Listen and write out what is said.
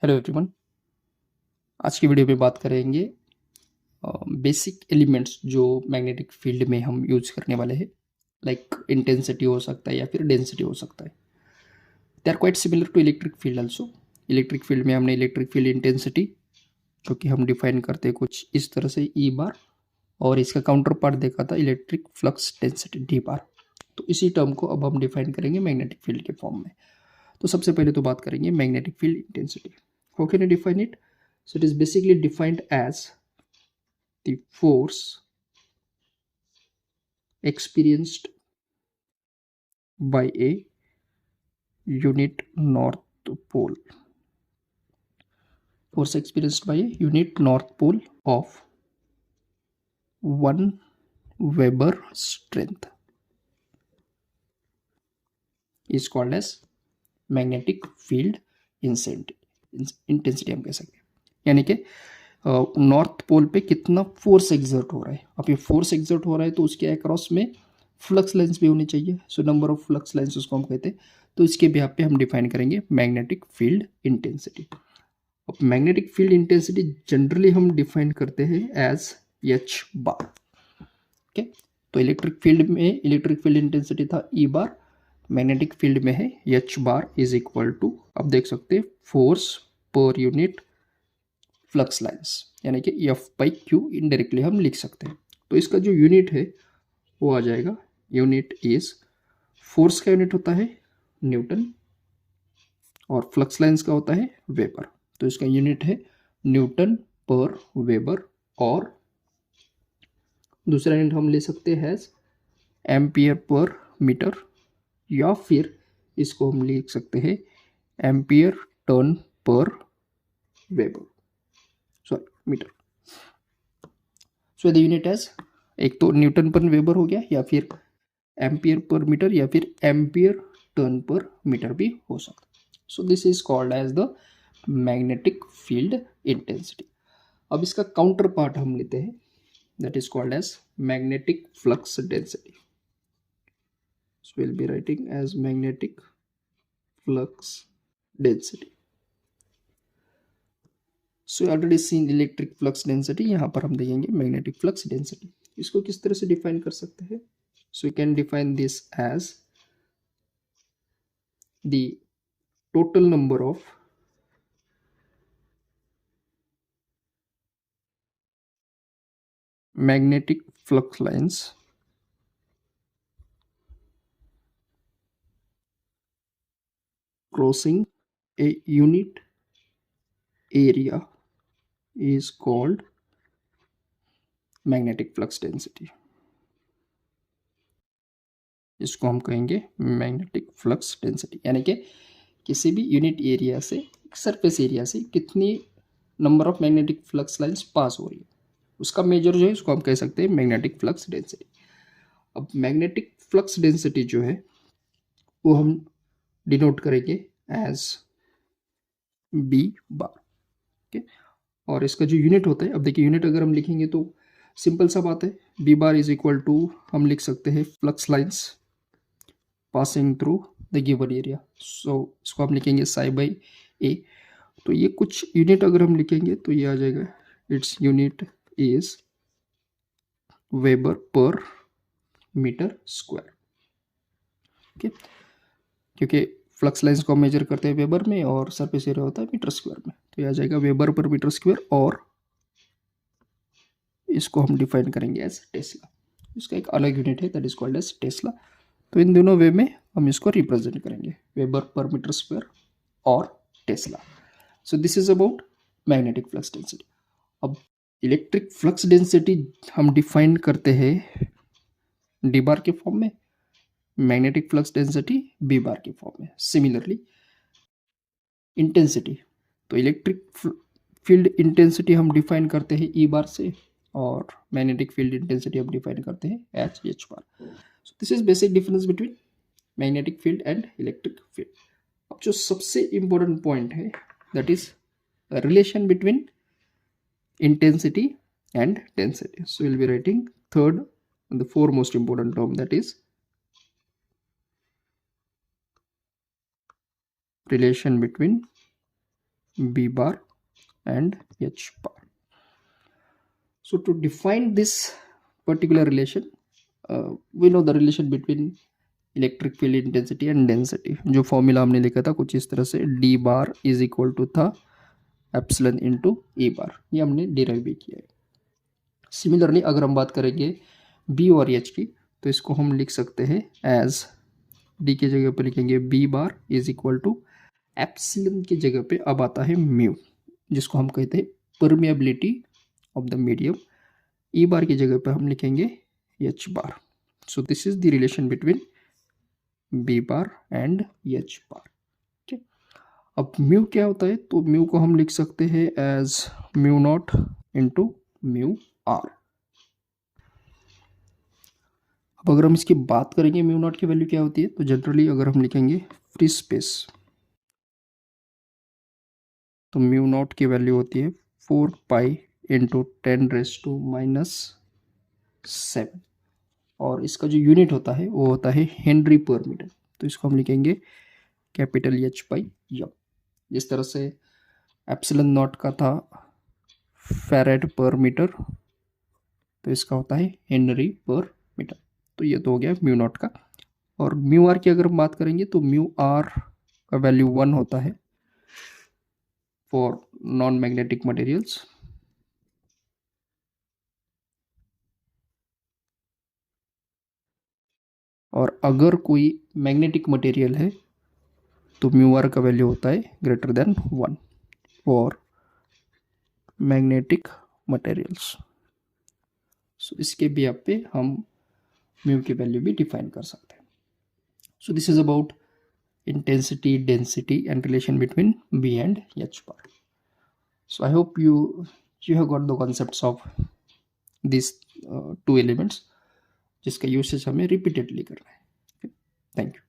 Hello everyone. आज की video में बात करेंगे बेसिक एलिमेंट्स जो मैग्नेटिक फील्ड में हम यूज करने वाले हैं। लाइक इंटेंसिटी हो सकता है या फिर डेंसिटी हो सकता है। They are quite similar to electric field also. Electric field में हमने इलेक्ट्रिक फील्ड इंटेंसिटी जो कि हम डिफाइन करते हैं कुछ इस तरह से ई बार, और इसका काउंटर पार्ट देखा था इलेक्ट्रिक फ्लक्स डेंसिटी डी बार। तो इसी टर्म को अब हम डिफाइन करेंगे मैग्नेटिक फील्ड के फॉर्म में। तो सबसे पहले तो बात करेंगे magnetic field intensity. How can you define it? So it is basically defined as the force experienced by a unit north pole. Force experienced by a unit north pole of 1 Weber strength is called as magnetic field intensity हम कह सकते हैं। यानी कि north pole पे कितना force exert हो रहा है। अब ये फोर्स एग्जर्ट हो रहा है तो उसके अक्रॉस में फ्लक्स लाइंस भी होनी चाहिए। So number of flux lines उसको हम कहते हैं। तो इसके बिहाफ पे हम डिफाइन करेंगे मैग्नेटिक फील्ड इंटेंसिटी। अब मैग्नेटिक फील्ड इंटेंसिटी जनरली हम डिफाइन करते हैं एज एच बार। ओके, तो इलेक्ट्रिक फील्ड इंटेंसिटी था ई बार, मैग्नेटिक फील्ड में है H bar is equal to, अब देख सकते हैं, force per unit flux lines, यानी कि एफ बाई क्यू इनडायरेक्टली हम लिख सकते हैं। तो इसका जो यूनिट है वो आ जाएगा, यूनिट इज, फोर्स का यूनिट होता है न्यूटन और फ्लक्स लाइंस का होता है वेबर। तो इसका यूनिट है न्यूटन पर वेबर, और दूसरा यूनिट हम ले सकते हैं एम्पियर पर मीटर, या फिर इसको हम लिख सकते हैं ampere turn per weber, sorry metre. So the unit as, एक तो न्यूटन पर वेबर हो गया, या फिर एम्पियर पर मीटर, या फिर एम्पियर टर्न पर मीटर भी हो सकता है। So this is called as the magnetic field intensity. अब इसका काउंटर पार्ट हम लेते हैं, that is called as magnetic flux density. So will be writing as magnetic flux density. So already seen electric flux density, यहाँ पर हम देखेंगे magnetic flux density. इसको किस तरह से डिफाइन कर सकते हैं? So you can define this as the total number of magnetic flux lines crossing a unit area is called magnetic flux density. इसको हम कहेंगे मैग्नेटिक फ्लक्स डेंसिटी, यानी कि किसी भी यूनिट एरिया से, सरफेस एरिया से कितनी number of magnetic flux lines pass हो रही है, उसका मेजर जो है उसको हम कह सकते हैं मैग्नेटिक फ्लक्स डेंसिटी। अब मैग्नेटिक फ्लक्स डेंसिटी जो है वो हम डिनोट करेंगे एज बी बार। ओके, और इसका जो यूनिट होता है, अब देखिए यूनिट अगर हम लिखेंगे तो सिंपल सा बात है, b bar is equal to, हम लिख सकते हैं flux lines passing through the given area. So इसको हम लिखेंगे साई बाई ए। तो ये कुछ यूनिट अगर हम लिखेंगे तो ये आ जाएगा, its unit is weber per metre square. Okay, क्योंकि फ्लक्स लाइंस को हम मेजर करते हैं वेबर में और सरफेस एरिया होता है मीटर स्क्वायर में, तो ये आ जाएगा वेबर पर मीटर स्क्वायर, और इसको हम डिफाइन करेंगे एज टेस्ला। इसका एक अलग यूनिट है that is called as tesla. तो इन दोनों वे में हम इसको रिप्रेजेंट करेंगे, वेबर पर मीटर स्क्वायर और tesla. So this is about magnetic flux density. अब इलेक्ट्रिक फ्लक्स डेंसिटी हम डिफाइन करते हैं डी बार के फॉर्म में, magnetic flux density B bar के फॉर्म में। सिमिलरली इंटेंसिटी, तो इलेक्ट्रिक फील्ड इंटेंसिटी हम डिफाइन करते हैं ई बार से, और मैग्नेटिक फील्ड इंटेंसिटी हम डिफाइन करते हैं H H bar. So this is basic difference between magnetic field and electric field. अब जो सबसे इंपॉर्टेंट पॉइंट है that is relation between intensity and density. So we'll be writing third and the foremost important term, that is relation between B bar and H bar. So to define this particular relation, we know the relation between electric field intensity and density. जो formula हमने लिखा था कुछ इस तरह से, D bar is equal to था epsilon into E bar. ये हमने डिराइव भी किया है. सिमिलरली अगर हम बात करेंगे बी और एच की, तो इसको हम लिख सकते हैं एज डी की जगह पे लिखेंगे B bar is equal to epsilon की जगह पे अब आता है म्यू, जिसको हम कहते हैं permeability of the medium. E bar की जगह पे हम लिखेंगे h bar. So this is the relation between b bar and h bar. ठीक. अब म्यू क्या होता है, तो म्यू को हम लिख सकते हैं as mu naught into mu R. अब अगर हम इसकी बात करेंगे म्यू नॉट की वैल्यू क्या होती है, तो जनरली अगर हम लिखेंगे फ्री स्पेस, तो म्यू नॉट की वैल्यू होती है 4 पाई इंटू 10⁻⁷. और इसका जो यूनिट होता है वो होता है हेनरी पर मीटर. तो इसको हम लिखेंगे कैपिटल एच बाई एम. जिस तरह से एप्सिलॉन नॉट का था फैरेड पर मीटर, तो इसका होता है हेनरी पर मीटर. तो ये तो हो गया म्यू नॉट का. और म्यू आर की अगर हम बात करेंगे तो म्यू आर का वैल्यू 1 होता है फॉर नॉन मैग्नेटिक मटेरियल्स. और अगर कोई मैग्नेटिक मटेरियल है तो म्यू आर का वैल्यू होता है greater than 1 for magnetic materials. So इसके भी आप पे हम म्यू की वैल्यू भी डिफाइन कर सकते हैं. सो this is about intensity, density and relation between B and H bar. So I hope you have got the concepts of these two elements जिसका यूसेज हमें रिपीटेडली करना है. Thank you.